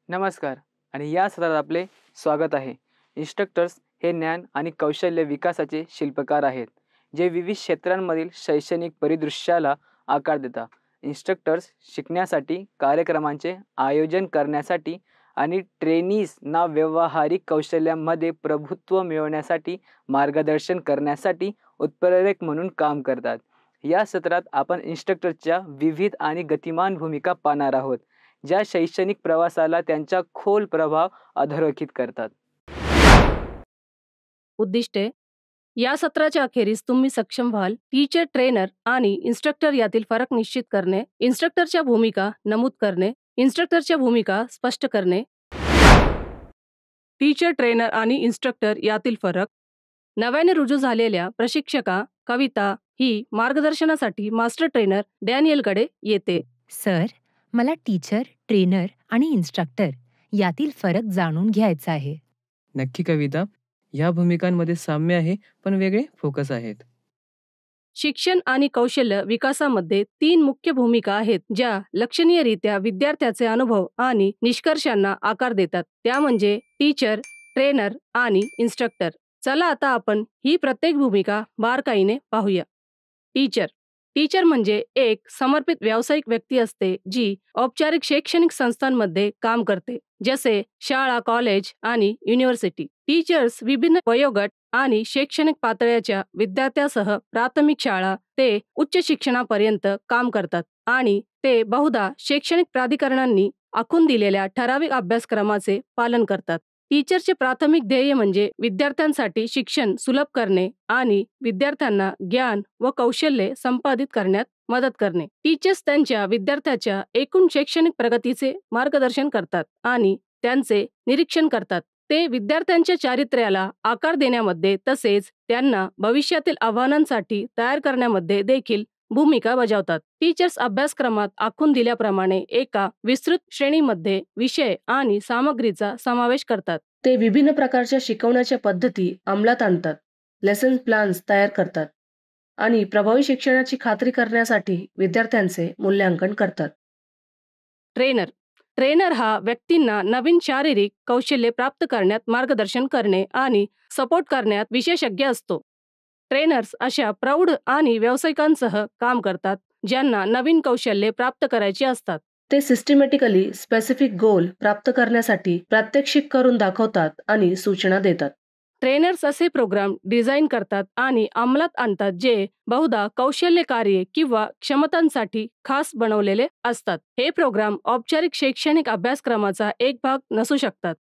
नमस्कार आणि या सत्रात आपले स्वागत आहे. इन्स्ट्रक्टर्स हे ज्ञान आणि कौशल्य विकासाचे शिल्पकार आहेत, जे विविध क्षेत्रांमधील शैक्षणिक परिदृश्याला आकार देतात. इन्स्ट्रक्टर्स शिकण्यासाठी, कार्यक्रमांचे आयोजन करण्यासाठी आणि ट्रेनीजना व्यावहारिक कौशल्यांमध्ये प्रभुत्व मिळवण्यासाठी मार्गदर्शन करण्यासाठी उत्प्रेरक म्हणून काम करतात. या सत्रात आपण इन्स्ट्रक्टरच्या विविध आणि गतिमान भूमिका पाहणार आहोत, ज्या शैक्षणिक प्रवासाला त्यांचा खोल प्रभाव अधोरेखित करतात. उद्दिष्टे. या सत्राच्या अखेरीस तुम्ही सक्षम व्हाल टीचर, ट्रेनर आणि इन्स्ट्रक्टर यातील फरक निश्चित करणे, इन्स्ट्रक्टरच्या भूमिका नमूद करणे, इन्स्ट्रक्टरच्या भूमिका स्पष्ट करणे, टीचर, ट्रेनर आणि इन्स्ट्रक्टर यातील फरक. नव्याने रुजू झालेल्या प्रशिक्षका कविता ही मार्गदर्शनासाठी मास्टर ट्रेनर डॅनियलकडे येते. सर, मला टीचर, ट्रेनर आणि इन्स्ट्रक्टर यातील फरक जाणून घ्यायचा आहे. नक्की कविता, या भूमिकांमध्ये साम्य आहे पण वेगळे फोकस आहेत. शिक्षण आणि कौशल्य विकासामध्ये 3 मुख्य भूमिका आहेत, ज्या लक्षणीयरित्या विद्यार्थ्याचे अनुभव आणि निष्कर्षांना आकार देतात. त्या म्हणजे टीचर, ट्रेनर आणि इन्स्ट्रक्टर. चला आता आपण ही प्रत्येक भूमिका बारकाईने पाहूया. टीचर. टीचर म्हणजे एक समर्पित व्यावसायिक व्यक्ती असते, जी औपचारिक शैक्षणिक संस्थांमध्ये काम करते, जसे शाळा, कॉलेज आणि युनिव्हर्सिटी. टीचर्स विभिन्न वयोगट आणि शैक्षणिक पातळ्याच्या विद्यार्थ्यासह प्राथमिक शाळा ते उच्च शिक्षणापर्यंत काम करतात आणि ते बहुधा शैक्षणिक प्राधिकरणांनी आखून दिलेल्या ठराविक अभ्यासक्रमाचे पालन करतात. टीचरचे प्राथमिक ध्येय म्हणजे विद्यार्थ्यांसाठी शिक्षण सुलभ करणे आणि विद्यार्थ्यांना ज्ञान व कौशल्ये संपादित करण्यात मदत करणे. टीचर्स त्यांच्या विद्यार्थ्याच्या एकूण शैक्षणिक प्रगतीचे मार्गदर्शन करतात आणि त्यांचे निरीक्षण करतात. ते विद्यार्थ्यांच्या चारित्र्याला आकार देण्यामध्ये तसेच त्यांना भविष्यातील आव्हानांसाठी तयार करण्यामध्ये देखील भूमिका बजावतात. टीचर्स अभ्यासक्रमात आखून दिल्याप्रमाणे एका विस्तृत श्रेणीमध्ये विषय आणि सामग्रीचा समावेश करतात. ते विभिन्न प्रकारच्या शिकवण्याच्या पद्धती अंमलात आणतात, लेसन प्लॅन्स तयार करतात आणि प्रभावी शिक्षणाची खात्री करण्यासाठी विद्यार्थ्यांचे मूल्यांकन करतात. ट्रेनर. ट्रेनर हा व्यक्तींना नवीन शारीरिक कौशल्ये प्राप्त करण्यात मार्गदर्शन करणे आणि सपोर्ट करण्यात विशेषज्ञ असतो. ट्रेनर्स अशा प्रौढ आणि व्यावसायिकांसह काम करतात, ज्यांना नवीन कौशल्ये प्राप्त करायची असतात. ते सिस्टमॅटिकली स्पेसिफिक गोल प्राप्त करण्यासाठी प्रात्यक्षिक करून दाखवतात आणि सूचना देतात. ट्रेनर्स असे प्रोग्राम डिझाईन करतात आणि अंमलात आणतात, जे बहुधा कौशल्य कार्ये किंवा क्षमतांसाठी खास बनवलेले असतात. हे प्रोग्राम औपचारिक शैक्षणिक अभ्यासक्रमाचा एक भाग नसू शकतात.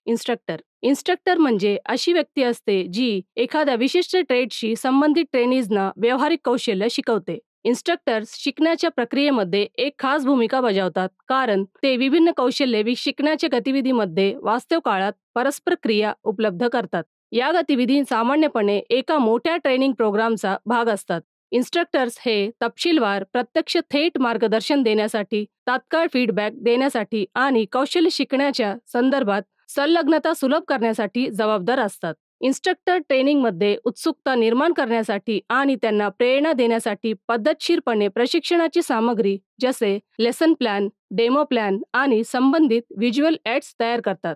इन्स्ट्रक्टर. इन्स्ट्रक्टर म्हणजे अशी व्यक्ती असते, जी एखाद्या विशिष्ट ट्रेडशी संबंधित ट्रेनीजना व्यावहारिक कौशल्य शिकवते. इन्स्ट्रक्टर्स शिकण्याच्या प्रक्रियेमध्ये एक खास भूमिका बजावतात, कारण ते विभिन्न कौशल्ये शिकण्याच्या गतिविधीमध्ये वास्तव काळात परस्पर क्रिया उपलब्ध करतात. या गतिविधी सामान्यपणे एका मोठ्या ट्रेनिंग प्रोग्रामचा भाग असतात. इन्स्ट्रक्टर्स हे तपशीलवार, प्रत्यक्ष थेट मार्गदर्शन देण्यासाठी, तात्काळ फीडबॅक देण्यासाठी आणि कौशल्य शिकण्याच्या संदर्भात संलग्नता सुलभ करण्यासाठी जबाबदार असतात. इन्स्ट्रक्टर ट्रेनिंगमध्ये उत्सुकता निर्माण करण्यासाठी आणि त्यांना प्रेरणा देण्यासाठी पद्धतशीरपणे प्रशिक्षणाची सामग्री जसे लेसन प्लॅन, डेमो प्लॅन आणि संबंधित व्हिज्युअल एड्स तयार करतात.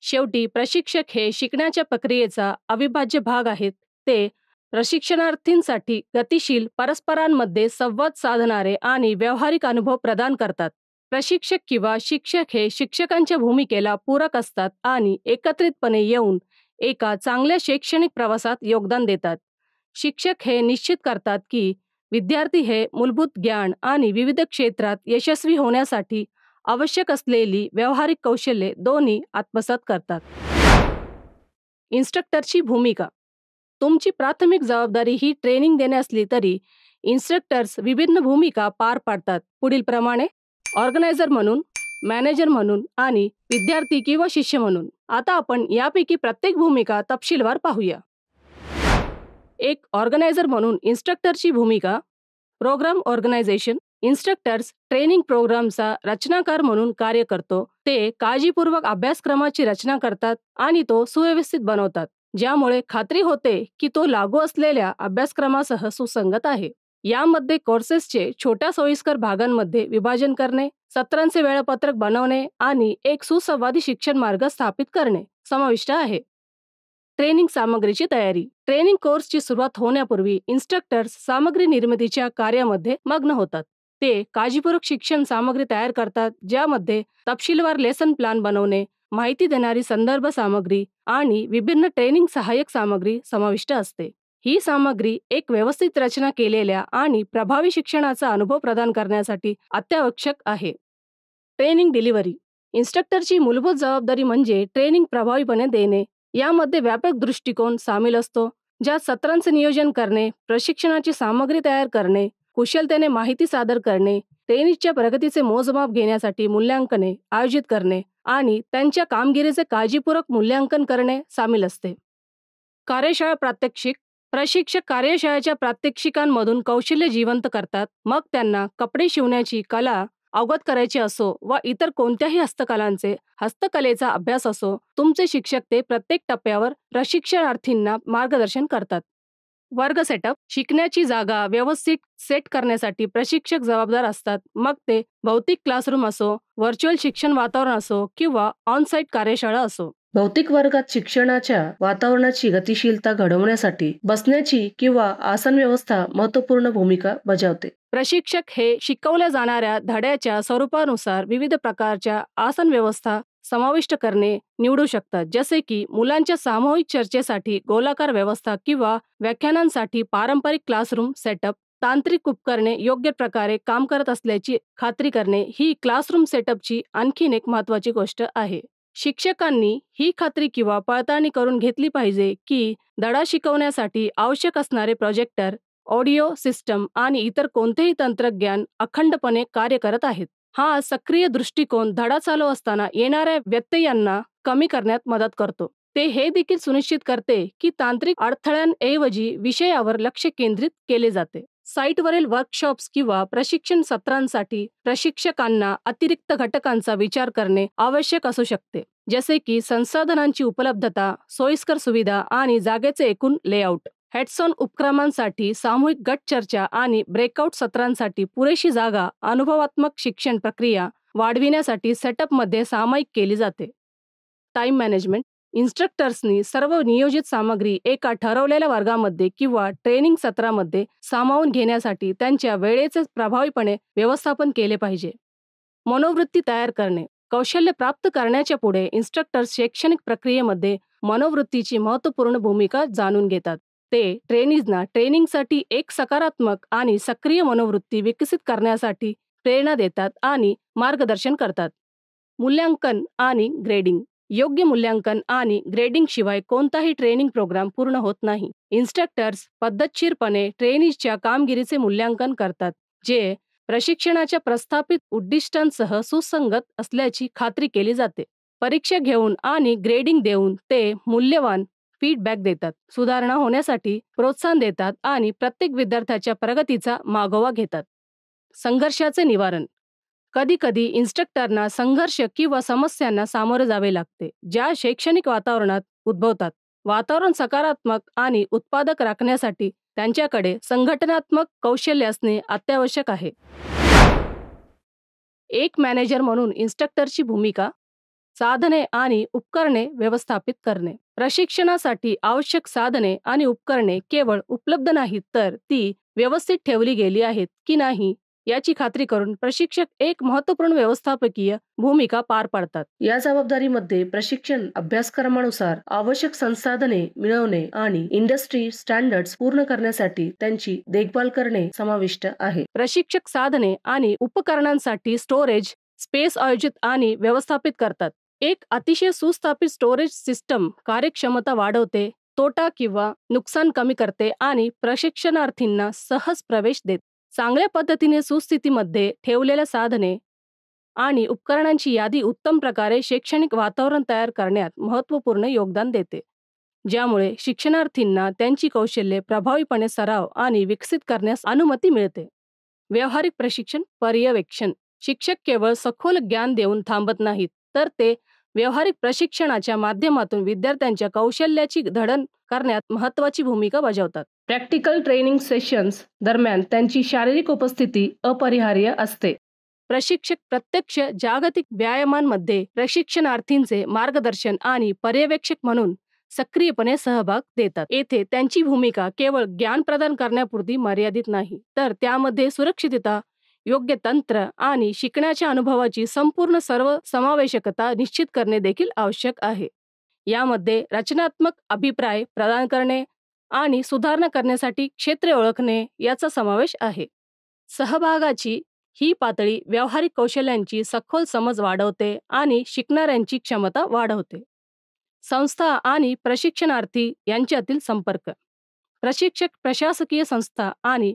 शेवटी प्रशिक्षक हे शिकण्याच्या प्रक्रियेचा अविभाज्य भाग आहेत. ते प्रशिक्षणार्थींसाठी गतिशील, परस्परांमध्ये संवाद साधणारे आणि व्यावहारिक अनुभव प्रदान करतात. प्रशिक्षक किंवा शिक्षक हे शिक्षकांच्या भूमिकेला पूरक असतात आणि एकत्रितपणे येऊन एका चांगल्या शैक्षणिक प्रवासात योगदान देतात. शिक्षक हे निश्चित करतात की विद्यार्थी हे मूलभूत ज्ञान आणि विविध क्षेत्रात यशस्वी होण्यासाठी आवश्यक असलेली व्यावहारिक कौशल्ये दोन्ही आत्मसात करतात. इन्स्ट्रक्टरची भूमिका. तुमची प्राथमिक जबाबदारी ही ट्रेनिंग देणे असली तरी इन्स्ट्रक्टर्स विभिन्न भूमिका पार पाडतात, पुढील प्रमाणे: ऑर्गनायझर म्हणून, मॅनेजर म्हणून आणि विद्यार्थी किंवा शिष्य म्हणून. आता आपण यापैकी प्रत्येक भूमिका तपशीलवार पाहूया. एक ऑर्गनायझर म्हणून इन्स्ट्रक्टरची भूमिका. Programme organisation. इन्स्ट्रक्टर्स ट्रेनिंग प्रोग्रामचा रचनाकार म्हणून कार्य करतो. ते काळजीपूर्वक अभ्यासक्रमाची रचना करतात आणि तो सुव्यवस्थित बनवतात, ज्यामुळे खात्री होते की तो लागू असलेल्या अभ्यासक्रमासह सुसंगत आहे. यामध्ये कोर्सेसचे छोट्या सोयीस्कर भागांमध्ये विभाजन करणे, सत्रांचे वेळापत्रक बनवणे आणि एक सुसंवादी शिक्षण मार्ग स्थापित करणे समाविष्ट आहे. ट्रेनिंग सामग्रीची तयारी. ट्रेनिंग कोर्सची सुरुवात होण्यापूर्वी इन्स्ट्रक्टर्स सामग्री निर्मितीच्या कार्यामध्ये मग्न होतात. ते काळजीपूर्वक शिक्षण सामग्री तयार करतात, ज्यामध्ये तपशीलवार लेसन प्लॅन बनवणे, माहिती देणारी संदर्भ सामग्री आणि विभिन्न ट्रेनिंग सहाय्यक सामग्री समाविष्ट असते. ही सामग्री एक व्यवस्थित रचना केलेल्या आणि प्रभावी शिक्षणाचा अनुभव प्रदान करण्यासाठी अत्यावश्यक आहे. Training delivery. इन्स्ट्रक्टरची मूलभूत जबाबदारी म्हणजे ट्रेनिंग प्रभावीपणे देणे. यामध्ये व्यापक दृष्टिकोन सामील असतो, ज्यात सत्रांचे नियोजन करणे, प्रशिक्षणाची सामग्री तयार करणे, कुशलतेने माहिती सादर करणे, ट्रेनीच्या प्रगतीचे मोजमाप घेण्यासाठी मूल्यांकने आयोजित करणे आणि त्यांच्या कामगिरीचे काळजीपूर्वक मूल्यांकन करणे सामील असते. कार्यशाळा प्रात्यक्षिक. प्रशिक्षक कार्यशाळेच्या प्रात्यक्षिकांमधून कौशल्य जिवंत करतात. मग त्यांना कपडे शिवण्याची कला अवगत करायची असो वा इतर कोणत्याही हस्तकलेचा अभ्यास असो, तुमचे शिक्षक ते प्रत्येक टप्प्यावर प्रशिक्षणार्थींना मार्गदर्शन करतात. वर्ग सेटअप. शिकण्याची जागा व्यवस्थित सेट करण्यासाठी प्रशिक्षक जबाबदार असतात. मग ते भौतिक क्लासरूम असो, व्हर्च्युअल शिक्षण वातावरण असो किंवा ऑन-साइट कार्यशाळा असो. भौतिक वर्गात शिक्षणाच्या वातावरणाची गतिशीलता घडवण्यासाठी बसण्याची किंवा आसन व्यवस्था महत्त्वपूर्ण भूमिका बजावते. प्रशिक्षक हे शिकवल्या जाणाऱ्या धड्याच्या स्वरूपानुसार विविध प्रकारच्या आसन व्यवस्था समाविष्ट करणे निवडू शकतात, जसे की मुलांच्या सामूहिक चर्चेसाठी गोलाकार व्यवस्था किंवा व्याख्यानांसाठी पारंपरिक क्लासरूम सेटअप. तांत्रिक उपकरणे योग्य प्रकारे काम करत असल्याची खात्री करणे ही क्लासरूम सेटअपची आणखीन एक महत्त्वाची गोष्ट आहे. शिक्षकांनी ही खात्री किंवा पडताळणी करून घेतली पाहिजे की धडा शिकवण्यासाठी आवश्यक असणारे प्रोजेक्टर, ऑडिओ सिस्टम आणि इतर कोणतेही तंत्रज्ञान अखंडपणे कार्य करत आहेत. हा सक्रिय दृष्टिकोन धडा चालू असताना येणाऱ्या व्यत्ययांना कमी करण्यात मदत करतो. ते हे देखील सुनिश्चित करते की तांत्रिक अडथळ्यांऐवजी विषयावर लक्ष केंद्रित केले जाते. साईटवरील वर्कशॉप्स किंवा प्रशिक्षण सत्रांसाठी प्रशिक्षकांना अतिरिक्त घटकांचा विचार करणे आवश्यक असू शकते, जसे की संसाधनांची उपलब्धता, सोयीस्कर सुविधा आणि जागेचे एकूण लेआउट. हेडसॉन उपक्रमांसाठी सामूहिक गट चर्चा आणि ब्रेकआउट सत्रांसाठी पुरेशी जागा अनुभवात्मक शिक्षण प्रक्रिया वाढविण्यासाठी सेटअपमध्ये सामायिक केली जाते. Time management. इन्स्ट्रक्टर्सनी सर्व नियोजित सामग्री एका ठरवलेल्या वर्गामध्ये किंवा ट्रेनिंग सत्रामध्ये सामावून घेण्यासाठी त्यांच्या वेळेचे प्रभावीपणे व्यवस्थापन केले पाहिजे. मनोवृत्ती तयार करणे. कौशल्य प्राप्त करण्याच्या पुढे इन्स्ट्रक्टर्स शैक्षणिक प्रक्रियेमध्ये मनोवृत्तीची महत्त्वपूर्ण भूमिका जाणून घेतात. ते ट्रेनीजना ट्रेनिंगसाठी एक सकारात्मक आणि सक्रिय मनोवृत्ती विकसित करण्यासाठी प्रेरणा देतात आणि मार्गदर्शन करतात. मूल्यांकन आणि ग्रेडिंग. योग्य मूल्यांकन आणि ग्रेडिंग शिवाय कोणताही ट्रेनिंग प्रोग्राम पूर्ण होत नाही. इन्स्ट्रक्टर्स पद्धतशीरपणे ट्रेनीच्या कामगिरीचे मूल्यांकन करतात, जे प्रशिक्षणाच्या प्रस्थापित उद्दिष्टांसह सुसंगत असल्याची खात्री केली जाते. परीक्षा घेऊन आणि ग्रेडिंग देऊन ते मूल्यवान फीडबॅक देतात, सुधारणा होण्यासाठी प्रोत्साहन देतात आणि प्रत्येक विद्यार्थ्याच्या प्रगतीचा मागोवा घेतात. संघर्षाचे निवारण. कधीकधी इन्स्ट्रक्टरना संघर्ष किंवा समस्यांना सामोरे जावे लागते, ज्या शैक्षणिक वातावरणात उद्भवतात. वातावरण सकारात्मक आणि उत्पादक राखण्यासाठी त्यांच्याकडे संघटनात्मक कौशल्य असणे अत्यावश्यक आहे. एक मॅनेजर म्हणून इन्स्ट्रक्टरची भूमिका. साधने आणि उपकरणे व्यवस्थापित करणे. प्रशिक्षणासाठी आवश्यक साधने आणि उपकरणे केवळ उपलब्ध नाहीत, तर ती व्यवस्थित ठेवली गेली आहेत की नाही याची खात्री करून प्रशिक्षक एक महत्त्वपूर्ण व्यवस्थापकीय भूमिका पार पाडतात. या जबाबदारीमध्ये प्रशिक्षण अभ्यासक्रमानुसार आवश्यक संसाधने मिळवणे आणि इंडस्ट्री स्टँडर्ड्स पूर्ण करण्यासाठी त्यांची देखभाल करणे समाविष्ट आहे. प्रशिक्षक साधने आणि उपकरणांसाठी स्टोरेज स्पेस आयोजित आणि व्यवस्थापित करतात. एक अतिशय सुस्थापित स्टोरेज सिस्टम कार्यक्षमता वाढवते, तोटा किंवा नुकसान कमी करते आणि प्रशिक्षणार्थींना सहज प्रवेश देते. चांगल्या पद्धतीने सुस्थितीमध्ये ठेवलेल्या साधने आणि उपकरणांची यादी उत्तम प्रकारे शैक्षणिक वातावरण तयार करण्यात महत्त्वपूर्ण योगदान देते, ज्यामुळे शिक्षणार्थींना त्यांची कौशल्ये प्रभावीपणे सराव आणि विकसित करण्यास अनुमती मिळते. व्यावहारिक प्रशिक्षण पर्यवेक्षण. शिक्षक केवळ सखोल ज्ञान देऊन थांबत नाहीत, तर ते व्यावहारिक प्रशिक्षणाच्या माध्यमातून विद्यार्थ्यांच्या कौशल्याची घडण करण्यात महत्त्वाची भूमिका बजावतात. प्रॅक्टिकल ट्रेनिंग सेशन्स दरम्यान त्यांची शारीरिक उपस्थिती अपरिहार्य असते. प्रशिक्षक प्रत्यक्ष जागतिक व्यायामांमध्ये प्रशिक्षणार्थींचे मार्गदर्शन आणि पर्यवेक्षक म्हणून सक्रियपणे सहभाग देतात. येथे त्यांची भूमिका केवळ ज्ञान प्रदान करण्यापुरती मर्यादित नाही, तर त्यामध्ये सुरक्षितता, योग्य तंत्र आणि शिकण्याच्या अनुभवाची संपूर्ण सर्वसमावेशकता निश्चित करणे देखील आवश्यक आहे. यामध्ये रचनात्मक अभिप्राय प्रदान करणे आणि सुधारणा करण्यासाठी क्षेत्रे ओळखणे याचा समावेश आहे. सहभागाची ही पातळी व्यावहारिक कौशल्यांची सखोल समज वाढवते आणि शिकणाऱ्यांची क्षमता वाढवते. संस्था आणि प्रशिक्षणार्थी यांच्यातील संपर्क. प्रशिक्षक प्रशासकीय संस्था आणि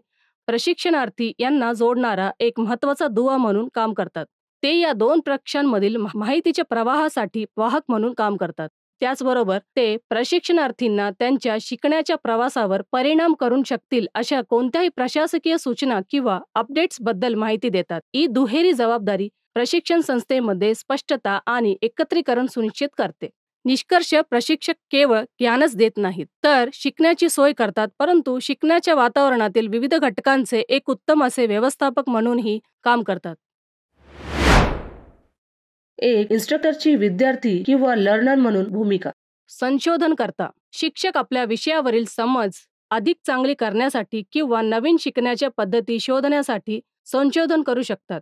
प्रशिक्षणार्थी यांना जोडणारा एक महत्त्वाचा दुवा म्हणून काम करतात. ते या दोन पक्षांमधील माहितीच्या प्रवाहासाठी वाहक म्हणून काम करतात. त्याचबरोबर ते प्रशिक्षणार्थींना त्यांच्या शिकण्याच्या प्रवासावर परिणाम करू शकतील अशा कोणत्याही प्रशासकीय सूचना किंवा अपडेट्स बद्दल माहिती देतात. ही दुहेरी जबाबदारी प्रशिक्षण संस्थेमध्ये स्पष्टता आणि एकत्रीकरण सुनिश्चित करते. निष्कर्ष: प्रशिक्षक केवळ ज्ञानच देत नाहीत, तर शिकण्याची सोय करतात, परंतु शिकण्याच्या वातावरणातील विविध घटकांचे एक उत्तम असे व्यवस्थापक म्हणूनही काम करतात. एक इन्स्ट्रक्टरची विद्यार्थी किंवा लर्नर म्हणून भूमिका. संशोधनकर्ता. शिक्षक आपल्या विषयावरील समज अधिक चांगली करण्यासाठी किंवा नवीन शिकण्याच्या पद्धती शोधण्यासाठी संशोधन करू शकतात.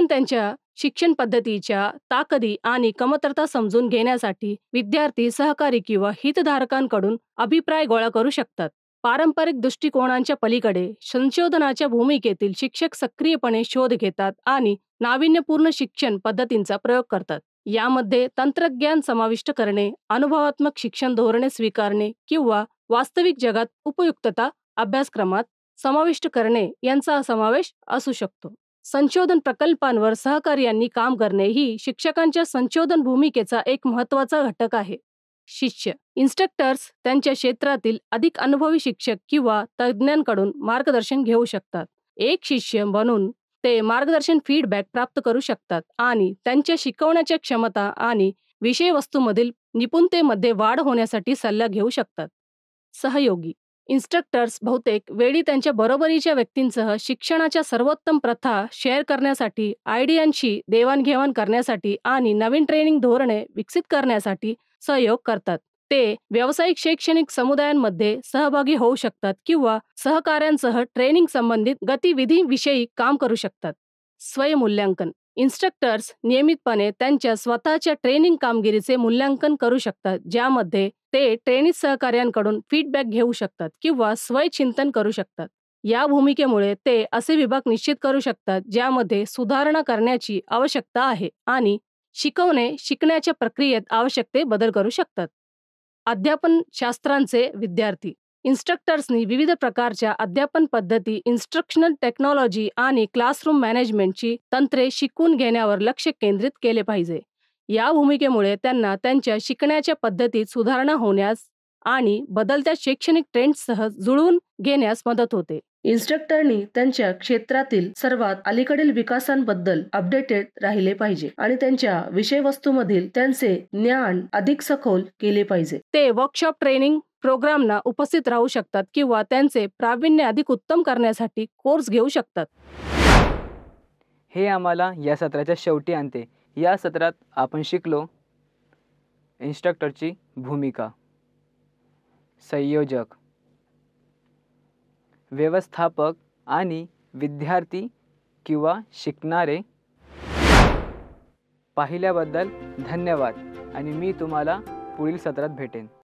त्यांच्या शिक्षण पद्धतीच्या ताकदी आणि कमतरता समजून घेण्यासाठी विद्यार्थी, सहकारी किंवा हितधारकांकडून अभिप्राय गोळा करू शकतात. पारंपरिक दृष्टिकोनांच्या पलीकडे संशोधनाच्या भूमिकेतील शिक्षक सक्रियपणे शोध घेतात आणि नाविन्यपूर्ण शिक्षण पद्धतींचा प्रयोग करतात. यामध्ये तंत्रज्ञान समाविष्ट करणे, अनुभवात्मक शिक्षण धोरणे स्वीकारणे किंवा वास्तविक जगात उपयुक्तता अभ्यासक्रमात समाविष्ट करणे यांचा समावेश असू शकतो. संशोधन प्रकल्पांवर सहकार्यांनी काम करणे ही शिक्षकांच्या संशोधन भूमिकेचा एक महत्त्वाचा घटक आहे. शिष्य. इन्स्ट्रक्टर्स त्यांच्या क्षेत्रातील अधिक अनुभवी शिक्षक किंवा तज्ज्ञांकडून मार्गदर्शन घेऊ शकतात. एक शिष्य बनून ते मार्गदर्शन फीडबॅक प्राप्त करू शकतात आणि त्यांच्या शिकवण्याच्या क्षमता आणि विषयवस्तूमधील निपुणतेमध्ये वाढ होण्यासाठी सल्ला घेऊ शकतात. सहयोगी. इन्स्ट्रक्टर्स बहुतेक वेळी त्यांच्या बरोबरीच्या व्यक्तींसह शिक्षणाच्या सर्वोत्तम प्रथा शेअर करण्यासाठी, आयडियांची देवाणघेवाण करण्यासाठी आणि नवीन ट्रेनिंग धोरणे विकसित करण्यासाठी सहयोग करतात. ते व्यावसायिक शैक्षणिक समुदायांमध्ये सहभागी होऊ शकतात किंवा सहकाऱ्यांसह ट्रेनिंग संबंधित गतिविधींविषयी काम करू शकतात. स्वयंमूल्यांकन. इन्स्ट्रक्टर्स नियमितपणे त्यांच्या स्वतःच्या ट्रेनिंग कामगिरीचे मूल्यांकन करू शकतात, ज्यामध्ये ते ट्रेनिंग सहकाऱ्यांकडून फीडबॅक घेऊ शकतात किंवा स्वयंचिंतन करू शकतात. या भूमिकेमुळे ते असे विभाग निश्चित करू शकतात ज्यामध्ये सुधारणा करण्याची आवश्यकता आहे आणि शिकण्याच्या प्रक्रियेत आवश्यक ते बदल करू शकतात. अध्यापन शास्त्रांचे विद्यार्थी. इन्स्ट्रक्टर्सनी विविध प्रकारच्या अध्यापन पद्धती, इन्स्ट्रक्शनल टेक्नॉलॉजी आणि क्लासरूम मॅनेजमेंटची तंत्रे शिकून घेण्यावर लक्ष केंद्रित केले पाहिजे. या भूमिकेमुळे त्यांना त्यांच्या शिकण्याच्या पद्धतीत सुधारणा होण्यास आणि बदलत्या शैक्षणिक ट्रेंड्ससह जुळवून घेण्यास मदत होते. इन्स्ट्रक्टरनी त्यांच्या क्षेत्रातील सर्वात अलीकडील विकासांबद्दल अपडेटेड राहिले पाहिजे आणि त्यांच्या विषयवस्तूमधील त्यांचे ज्ञान अधिक सखोल केले पाहिजे. ते वर्कशॉप, ट्रेनिंग प्रोग्रामना उपस्थित राहू शकतात किंवा त्यांचे प्रावीण्य अधिक उत्तम करण्यासाठी कोर्स घेऊ शकतात. हे आम्हाला या सत्राच्या शेवटी आणते. या सत्रात आपण शिकलो इन्स्ट्रक्टरची भूमिका, संयोजक, व्यवस्थापक आणि विद्यार्थी किंवा शिकणारे. पाहिल्याबद्दल धन्यवाद आणि मी तुम्हाला पुढील सत्रात भेटेन.